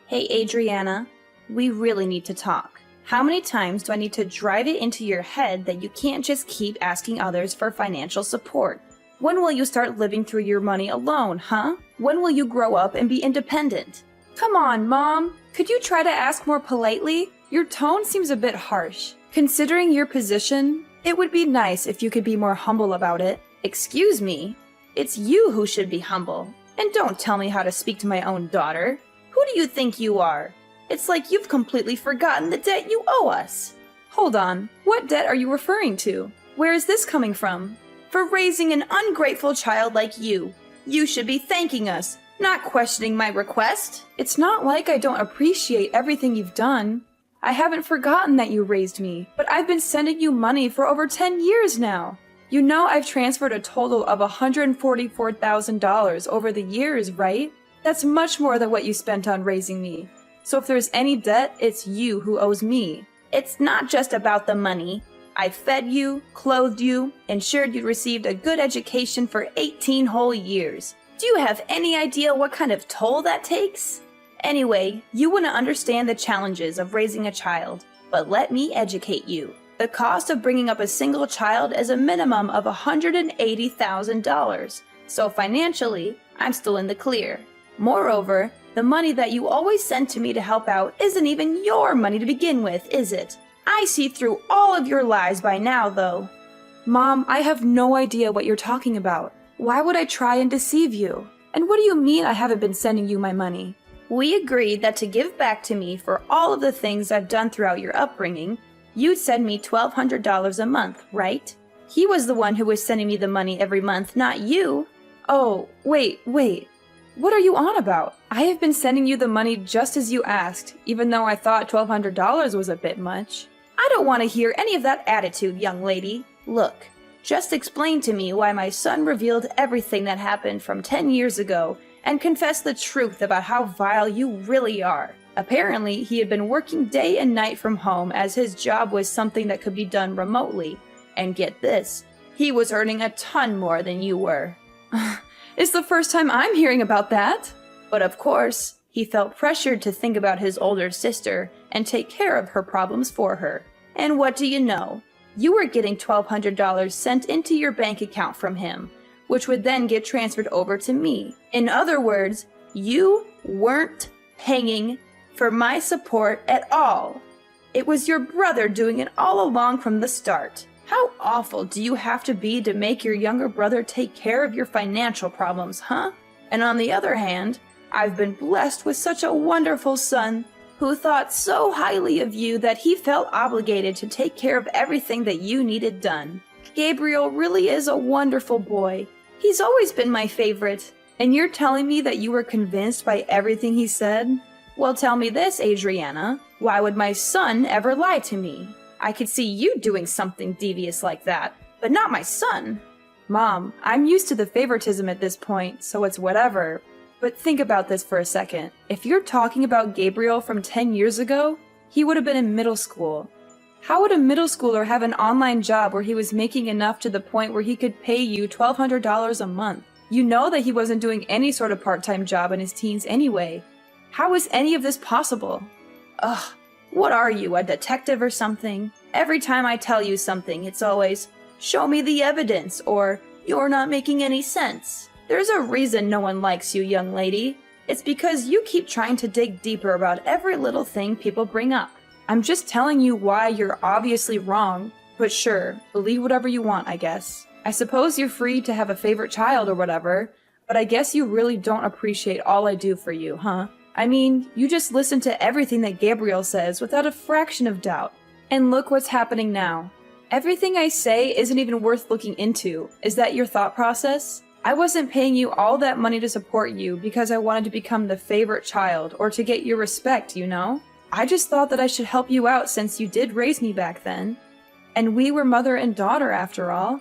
Hey, Adriana, we really need to talk. How many times do I need to drive it into your head that you can't just keep asking others for financial support? When will you start living through your money alone, huh? When will you grow up and be independent? Come on, Mom. Could you try to ask more politely? Your tone seems a bit harsh. Considering your position, it would be nice if you could be more humble about it. Excuse me? It's you who should be humble. And don't tell me how to speak to my own daughter. Who do you think you are? It's like you've completely forgotten the debt you owe us. Hold on. What debt are you referring to? Where is this coming from? For raising an ungrateful child like you. You should be thanking us, not questioning my request. It's not like I don't appreciate everything you've done. I haven't forgotten that you raised me, but I've been sending you money for over 10 years now. You know I've transferred a total of $144,000 over the years, right? That's much more than what you spent on raising me. So if there's any debt, it's you who owes me. It's not just about the money. I fed you, clothed you, ensured you received a good education for 18 whole years. Do you have any idea what kind of toll that takes? Anyway, you wouldn't understand the challenges of raising a child, but let me educate you. The cost of bringing up a single child is a minimum of $180,000, so financially, I'm still in the clear. Moreover, the money that you always send to me to help out isn't even your money to begin with, is it? I see through all of your lies by now, though. Mom, I have no idea what you're talking about. Why would I try and deceive you? And what do you mean I haven't been sending you my money? We agreed that to give back to me for all of the things I've done throughout your upbringing, you'd send me $1,200 a month, right? He was the one who was sending me the money every month, not you. Oh, wait. What are you on about? I have been sending you the money just as you asked, even though I thought $1,200 was a bit much. I don't want to hear any of that attitude, young lady. Look, just explain to me why my son revealed everything that happened from 10 years ago and confess the truth about how vile you really are. Apparently, he had been working day and night from home as his job was something that could be done remotely. And get this, he was earning a ton more than you were. It's the first time I'm hearing about that. But of course, he felt pressured to think about his older sister and take care of her problems for her. And what do you know? You were getting $1,200 sent into your bank account from him, which would then get transferred over to me. In other words, you weren't paying for my support at all. It was your brother doing it all along from the start. How awful do you have to be to make your younger brother take care of your financial problems, huh? And on the other hand, I've been blessed with such a wonderful son who thought so highly of you that he felt obligated to take care of everything that you needed done. Gabriel really is a wonderful boy. He's always been my favorite. And you're telling me that you were convinced by everything he said? Well, tell me this, Adriana. Why would my son ever lie to me? I could see you doing something devious like that, but not my son. Mom, I'm used to the favoritism at this point, so it's whatever. But think about this for a second. If you're talking about Gabriel from 10 years ago, he would have been in middle school. How would a middle schooler have an online job where he was making enough to the point where he could pay you $1,200 a month? You know that he wasn't doing any sort of part-time job in his teens anyway. How is any of this possible? Ugh, what are you, a detective or something? Every time I tell you something, it's always, show me the evidence, or you're not making any sense. There's a reason no one likes you, young lady. It's because you keep trying to dig deeper about every little thing people bring up. I'm just telling you why you're obviously wrong, but sure, believe whatever you want, I guess. I suppose you're free to have a favorite child or whatever, but I guess you really don't appreciate all I do for you, huh? I mean, you just listen to everything that Gabriel says without a fraction of doubt. And look what's happening now. Everything I say isn't even worth looking into. Is that your thought process? I wasn't paying you all that money to support you because I wanted to become the favorite child or to get your respect, you know? I just thought that I should help you out since you did raise me back then. And we were mother and daughter after all.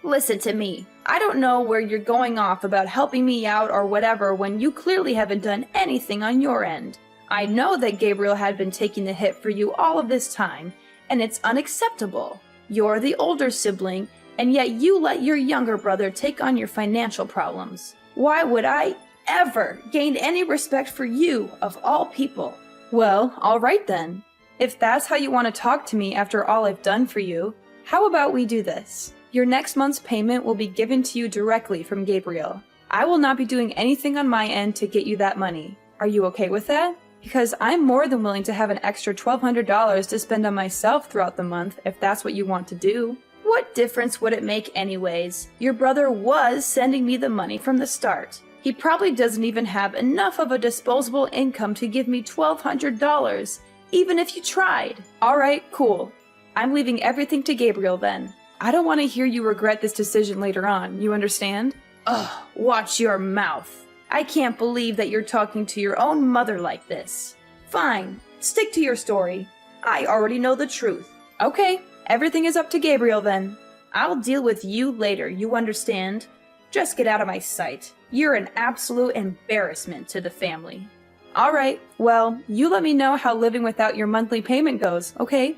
Listen to me. I don't know where you're going off about helping me out or whatever when you clearly haven't done anything on your end. I know that Gabriel had been taking the hit for you all of this time, and it's unacceptable. You're the older sibling, and yet you let your younger brother take on your financial problems. Why would I? ever gained any respect for you, of all people. Well, all right then. If that's how you want to talk to me after all I've done for you, how about we do this? Your next month's payment will be given to you directly from Gabriel. I will not be doing anything on my end to get you that money. Are you okay with that? Because I'm more than willing to have an extra $1,200 to spend on myself throughout the month if that's what you want to do. What difference would it make anyways? Your brother was sending me the money from the start. He probably doesn't even have enough of a disposable income to give me $1,200, even if you tried. Alright, cool. I'm leaving everything to Gabriel then. I don't want to hear you regret this decision later on, you understand? Ugh, watch your mouth. I can't believe that you're talking to your own mother like this. Fine, stick to your story. I already know the truth. Okay, everything is up to Gabriel then. I'll deal with you later, you understand? Just get out of my sight. You're an absolute embarrassment to the family. Alright, well, you let me know how living without your monthly payment goes, okay?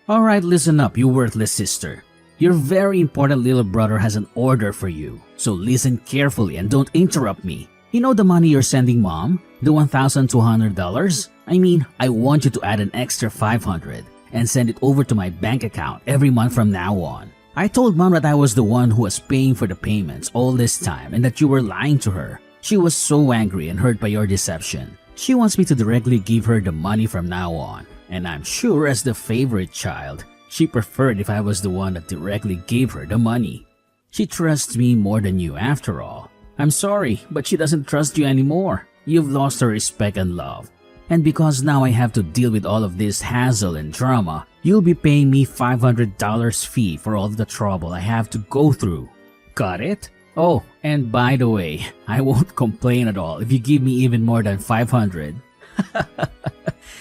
Alright, listen up, you worthless sister. Your very important little brother has an order for you, so listen carefully and don't interrupt me. You know the money you're sending mom? The $1,200? I mean, I want you to add an extra $500 and send it over to my bank account every month from now on. I told mom that I was the one who was paying for the payments all this time and that you were lying to her. She was so angry and hurt by your deception. She wants me to directly give her the money from now on. And I'm sure as the favorite child, she preferred if I was the one that directly gave her the money. She trusts me more than you after all. I'm sorry, but she doesn't trust you anymore. You've lost her respect and love. And because now I have to deal with all of this hassle and drama, you'll be paying me $500 fee for all the trouble I have to go through. Got it? Oh, and by the way, I won't complain at all if you give me even more than $500.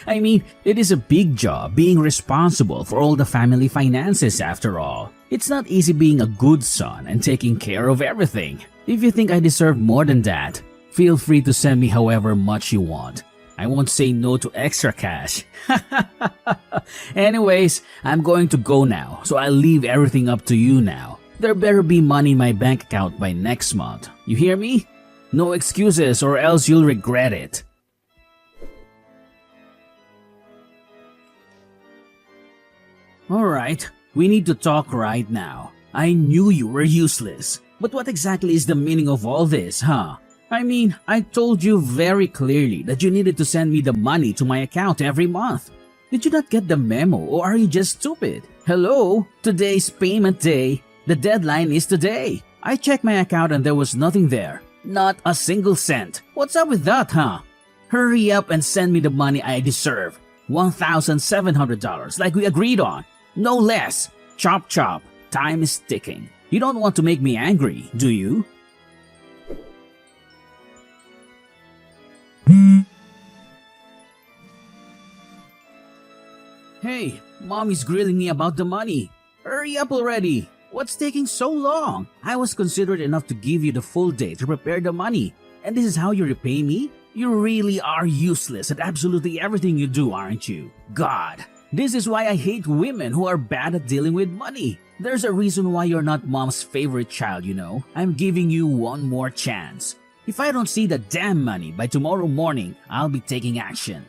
I mean, it is a big job being responsible for all the family finances after all. It's not easy being a good son and taking care of everything. If you think I deserve more than that, feel free to send me however much you want. I won't say no to extra cash. Anyways, I'm going to go now, so I'll leave everything up to you now. There better be money in my bank account by next month. You hear me? No excuses or else you'll regret it. Alright, we need to talk right now. I knew you were useless. But what exactly is the meaning of all this, huh? I mean, I told you very clearly that you needed to send me the money to my account every month. Did you not get the memo or are you just stupid? Hello? Today's payment day. The deadline is today. I checked my account and there was nothing there. Not a single cent. What's up with that, huh? Hurry up and send me the money I deserve. $1,700 like we agreed on. No less. Chop chop. Time is ticking. You don't want to make me angry, do you? Hey, Mommy's grilling me about the money. Hurry up already. What's taking so long? I was considerate enough to give you the full day to prepare the money. And this is how you repay me? You really are useless at absolutely everything you do, aren't you? God, this is why I hate women who are bad at dealing with money. There's a reason why you're not mom's favorite child, you know. I'm giving you one more chance. If I don't see the damn money by tomorrow morning, I'll be taking action.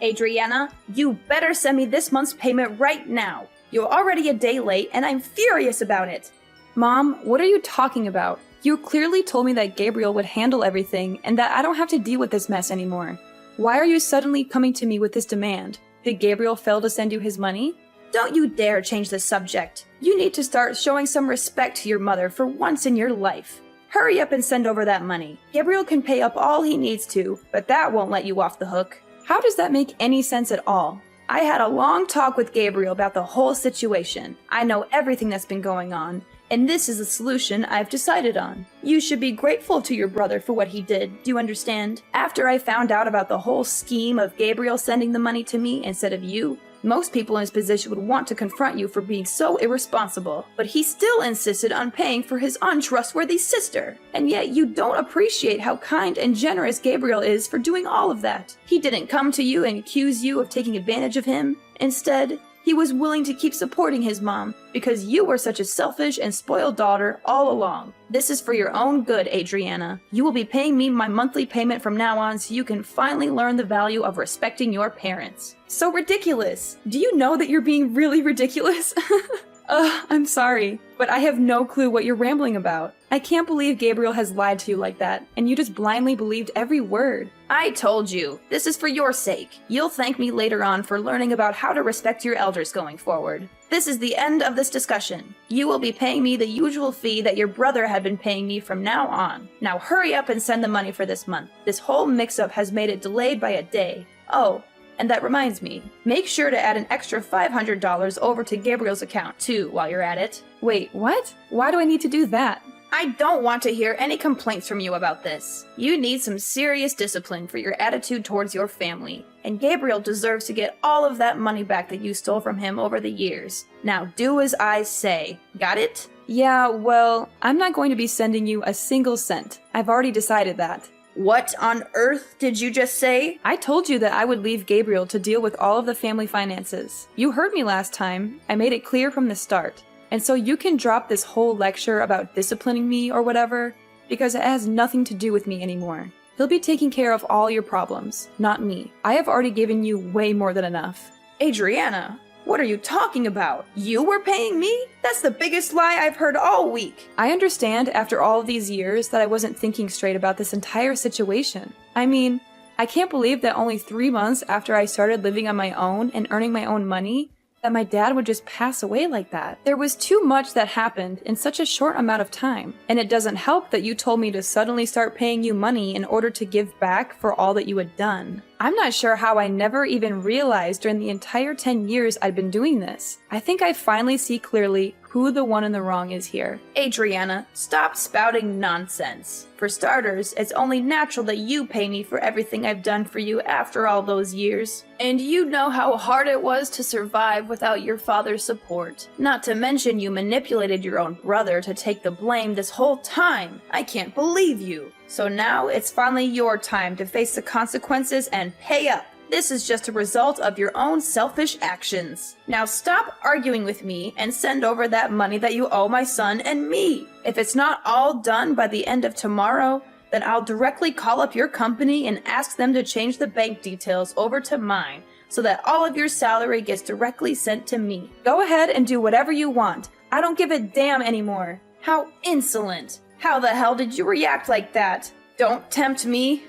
Adriana, you better send me this month's payment right now. You're already a day late and I'm furious about it. Mom, what are you talking about? You clearly told me that Gabriel would handle everything and that I don't have to deal with this mess anymore. Why are you suddenly coming to me with this demand? Did Gabriel fail to send you his money? Don't you dare change the subject. You need to start showing some respect to your mother for once in your life. Hurry up and send over that money. Gabriel can pay up all he needs to, but that won't let you off the hook. How does that make any sense at all? I had a long talk with Gabriel about the whole situation. I know everything that's been going on, and this is the solution I've decided on. You should be grateful to your brother for what he did, do you understand? After I found out about the whole scheme of Gabriel sending the money to me instead of you, Most people in his position would want to confront you for being so irresponsible, but he still insisted on paying for his untrustworthy sister. And yet you don't appreciate how kind and generous Gabriel is for doing all of that. He didn't come to you and accuse you of taking advantage of him. Instead, he was willing to keep supporting his mom because you were such a selfish and spoiled daughter all along. This is for your own good, Adriana. You will be paying me my monthly payment from now on so you can finally learn the value of respecting your parents. So ridiculous! Do you know that you're being really ridiculous? I'm sorry, but I have no clue what you're rambling about. I can't believe Gabriel has lied to you like that, and you just blindly believed every word. I told you, this is for your sake. You'll thank me later on for learning about how to respect your elders going forward. This is the end of this discussion. You will be paying me the usual fee that your brother had been paying me from now on. Now hurry up and send the money for this month. This whole mix-up has made it delayed by a day. Oh, and that reminds me, make sure to add an extra $500 over to Gabriel's account too while you're at it. Wait, what? Why do I need to do that? I don't want to hear any complaints from you about this. You need some serious discipline for your attitude towards your family, and Gabriel deserves to get all of that money back that you stole from him over the years. Now do as I say. Got it? Yeah, well, I'm not going to be sending you a single cent. I've already decided that. What on earth did you just say? I told you that I would leave Gabriel to deal with all of the family finances. You heard me last time. I made it clear from the start. And so you can drop this whole lecture about disciplining me or whatever, because it has nothing to do with me anymore. He'll be taking care of all your problems, not me. I have already given you way more than enough. Adriana, what are you talking about? You were paying me? That's the biggest lie I've heard all week. I understand after all of these years that I wasn't thinking straight about this entire situation. I mean, I can't believe that only 3 months after I started living on my own and earning my own money, that my dad would just pass away like that. There was too much that happened in such a short amount of time. And it doesn't help that you told me to suddenly start paying you money in order to give back for all that you had done. I'm not sure how I never even realized during the entire 10 years I'd been doing this. I think I finally see clearly who the one in the wrong is here. Adriana, stop spouting nonsense. For starters, it's only natural that you pay me for everything I've done for you after all those years. And you know how hard it was to survive without your father's support. Not to mention you manipulated your own brother to take the blame this whole time. I can't believe you. So now it's finally your time to face the consequences and pay up. This is just a result of your own selfish actions. Now stop arguing with me and send over that money that you owe my son and me. If it's not all done by the end of tomorrow, then I'll directly call up your company and ask them to change the bank details over to mine so that all of your salary gets directly sent to me. Go ahead and do whatever you want. I don't give a damn anymore. How insolent. How the hell did you react like that? Don't tempt me.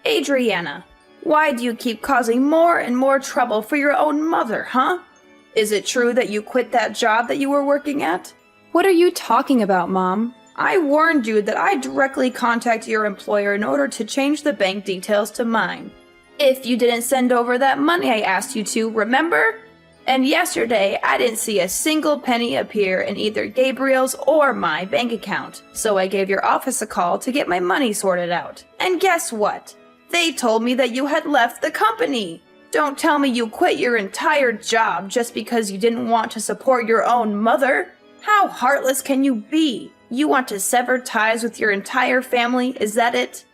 Adriana, why do you keep causing more and more trouble for your own mother, huh? Is it true that you quit that job that you were working at? What are you talking about, Mom? I warned you that I'd directly contact your employer in order to change the bank details to mine. If you didn't send over that money I asked you to, remember? And yesterday, I didn't see a single penny appear in either Gabriel's or my bank account, so I gave your office a call to get my money sorted out. And guess what? They told me that you had left the company. Don't tell me you quit your entire job just because you didn't want to support your own mother. How heartless can you be? You want to sever ties with your entire family, is that it?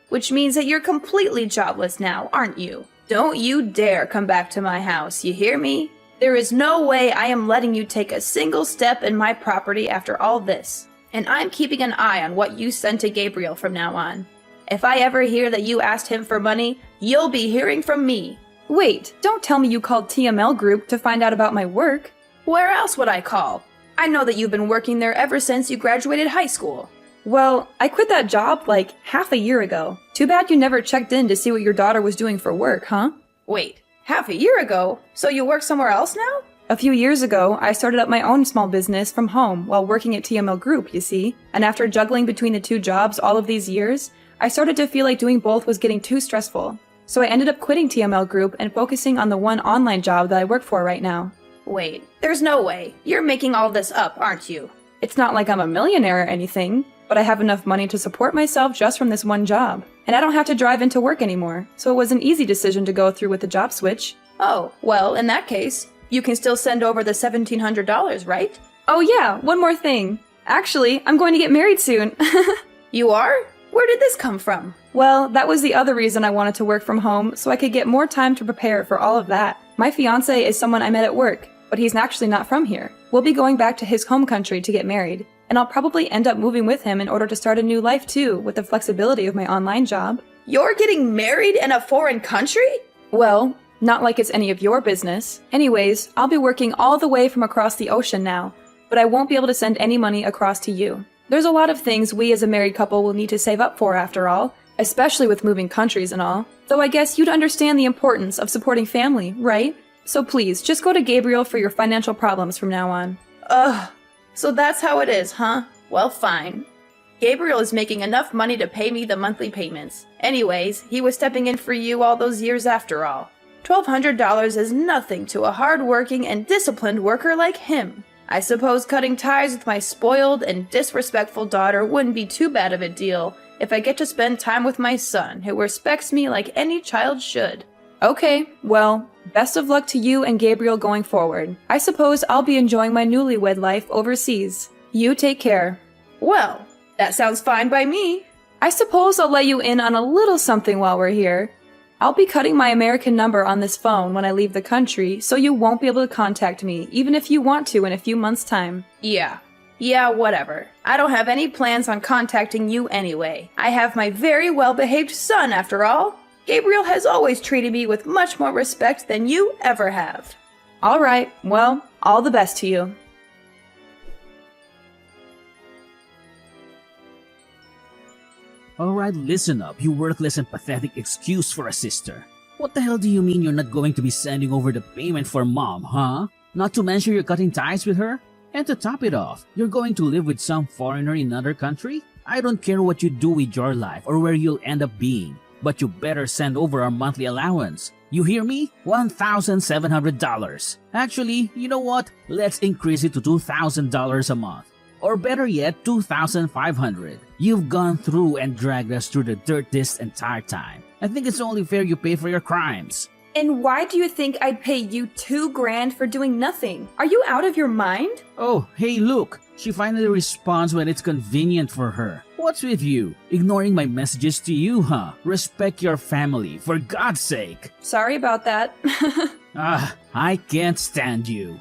Which means that you're completely jobless now, aren't you? Don't you dare come back to my house, you hear me? There is no way I am letting you take a single step in my property after all this. And I'm keeping an eye on what you send to Gabriel from now on. If I ever hear that you asked him for money, you'll be hearing from me. Wait, don't tell me you called TML Group to find out about my work. Where else would I call? I know that you've been working there ever since you graduated high school. Well, I quit that job like half a year ago. Too bad you never checked in to see what your daughter was doing for work, huh? Wait, half a year ago? So you work somewhere else now? A few years ago, I started up my own small business from home while working at TML Group, you see. And after juggling between the two jobs all of these years, I started to feel like doing both was getting too stressful. So I ended up quitting TML Group and focusing on the one online job that I work for right now. Wait, there's no way. You're making all this up, aren't you? It's not like I'm a millionaire or anything. but I have enough money to support myself just from this one job. And I don't have to drive into work anymore, so it was an easy decision to go through with the job switch. Oh, well, in that case, you can still send over the $1,700, right? Oh yeah, one more thing. Actually, I'm going to get married soon. You are? Where did this come from? Well, that was the other reason I wanted to work from home, so I could get more time to prepare for all of that. My fiancé is someone I met at work, but he's actually not from here. We'll be going back to his home country to get married, and I'll probably end up moving with him in order to start a new life too, with the flexibility of my online job. You're getting married in a foreign country? Well, not like it's any of your business. Anyways, I'll be working all the way from across the ocean now, but I won't be able to send any money across to you. There's a lot of things we as a married couple will need to save up for after all, especially with moving countries and all. Though I guess you'd understand the importance of supporting family, right? So please, just go to Gabriel for your financial problems from now on. Ugh, so that's how it is, huh? Well, fine. Gabriel is making enough money to pay me the monthly payments. Anyways, he was stepping in for you all those years after all. $1,200 is nothing to a hard-working and disciplined worker like him. I suppose cutting ties with my spoiled and disrespectful daughter wouldn't be too bad of a deal if I get to spend time with my son, who respects me like any child should. Okay, well, best of luck to you and Gabriel going forward. I suppose I'll be enjoying my newlywed life overseas. You take care. Well, that sounds fine by me. I suppose I'll let you in on a little something while we're here. I'll be cutting my American number on this phone when I leave the country, so you won't be able to contact me, even if you want to in a few months' time. Yeah, whatever. I don't have any plans on contacting you anyway. I have my very well-behaved son, after all. Gabriel has always treated me with much more respect than you ever have. All right, well, all the best to you. Alright, listen up, you worthless and pathetic excuse for a sister. What the hell do you mean you're not going to be sending over the payment for mom, huh? Not to mention you're cutting ties with her? And to top it off, you're going to live with some foreigner in another country? I don't care what you do with your life or where you'll end up being, but you better send over our monthly allowance. You hear me? $1,700. Actually, you know what? Let's increase it to $2,000 a month. Or better yet, $2,500. You've gone through and dragged us through the dirt this entire time. I think it's only fair you pay for your crimes. And why do you think I'd pay you $2,000 for doing nothing? Are you out of your mind? Oh, hey look, she finally responds when it's convenient for her. What's with you? Ignoring my messages to you, huh? Respect your family, for God's sake. Sorry about that. I can't stand you.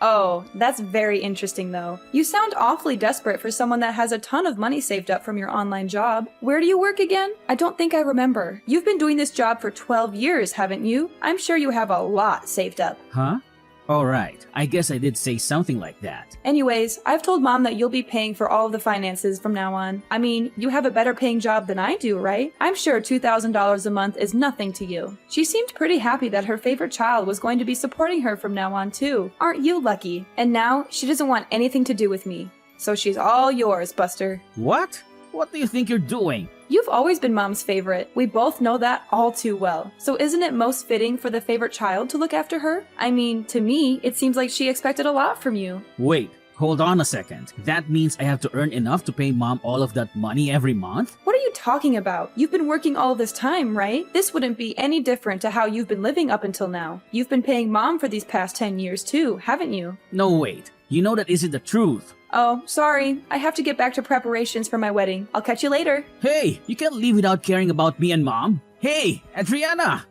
Oh, that's very interesting though. You sound awfully desperate for someone that has a ton of money saved up from your online job. Where do you work again? I don't think I remember. You've been doing this job for 12 years, haven't you? I'm sure you have a lot saved up. Huh? Alright, I guess I did say something like that. Anyways, I've told Mom that you'll be paying for all of the finances from now on. I mean, you have a better paying job than I do, right? I'm sure $2,000 a month is nothing to you. She seemed pretty happy that her favorite child was going to be supporting her from now on too. Aren't you lucky? And now, she doesn't want anything to do with me. So she's all yours, Buster. What? What do you think you're doing? You've always been Mom's favorite. We both know that all too well. So isn't it most fitting for the favorite child to look after her? I mean, to me, it seems like she expected a lot from you. Wait, hold on a second. That means I have to earn enough to pay Mom all of that money every month? What are you talking about? You've been working all this time, right? This wouldn't be any different to how you've been living up until now. You've been paying Mom for these past 10 years too, haven't you? No, wait. You know that isn't the truth. Oh, sorry. I have to get back to preparations for my wedding. I'll catch you later. Hey, you can't leave without caring about me and Mom. Hey, Adriana!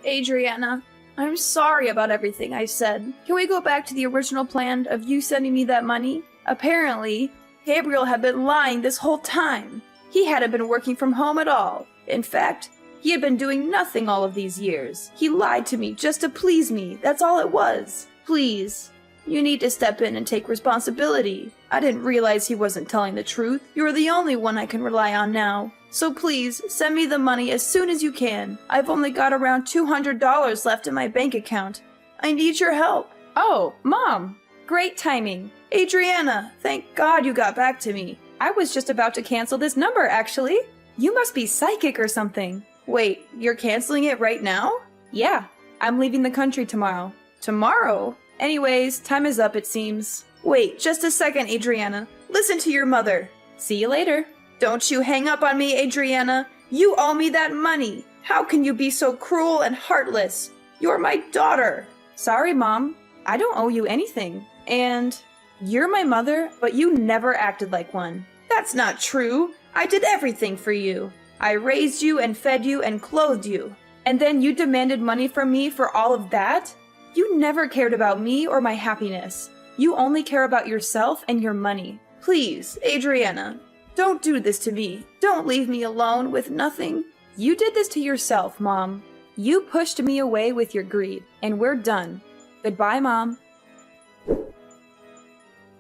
Adriana, I'm sorry about everything I said. Can we go back to the original plan of you sending me that money? Apparently, Gabriel had been lying this whole time. He hadn't been working from home at all. In fact, he had been doing nothing all of these years. He lied to me just to please me. That's all it was. Please, you need to step in and take responsibility. I didn't realize he wasn't telling the truth. You're the only one I can rely on now. So please, send me the money as soon as you can. I've only got around $200 left in my bank account. I need your help. Oh, Mom. Great timing. Adriana, thank God you got back to me. I was just about to cancel this number, actually. You must be psychic or something. Wait, you're canceling it right now? Yeah, I'm leaving the country tomorrow. Tomorrow? Anyways, time is up, it seems. Wait, just a second, Adriana. Listen to your mother. See you later. Don't you hang up on me, Adriana. You owe me that money. How can you be so cruel and heartless? You're my daughter. Sorry, Mom. I don't owe you anything. And you're my mother, but you never acted like one. That's not true. I did everything for you. I raised you and fed you and clothed you. And then you demanded money from me for all of that? You never cared about me or my happiness. You only care about yourself and your money. Please, Adriana, don't do this to me. Don't leave me alone with nothing. You did this to yourself, Mom. You pushed me away with your greed, and we're done. Goodbye, Mom.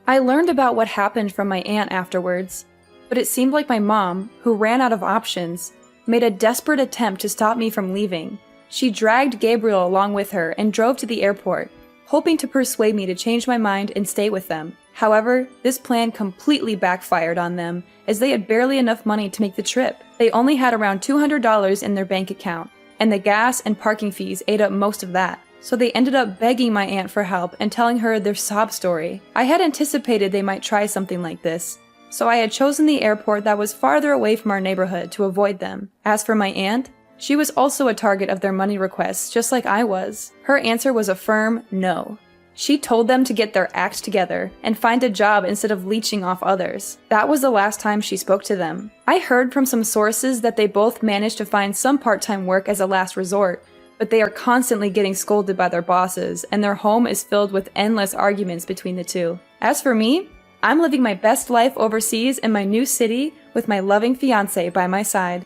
I learned about what happened from my aunt afterwards, but it seemed like my mom, who ran out of options, made a desperate attempt to stop me from leaving. She dragged Gabriel along with her and drove to the airport, hoping to persuade me to change my mind and stay with them. However, this plan completely backfired on them, as they had barely enough money to make the trip. They only had around $200 in their bank account, and the gas and parking fees ate up most of that. So they ended up begging my aunt for help and telling her their sob story. I had anticipated they might try something like this, so I had chosen the airport that was farther away from our neighborhood to avoid them. As for my aunt, she was also a target of their money requests, just like I was. Her answer was a firm no. She told them to get their act together and find a job instead of leeching off others. That was the last time she spoke to them. I heard from some sources that they both managed to find some part-time work as a last resort, but they are constantly getting scolded by their bosses, and their home is filled with endless arguments between the two. As for me, I'm living my best life overseas in my new city with my loving fiancé by my side.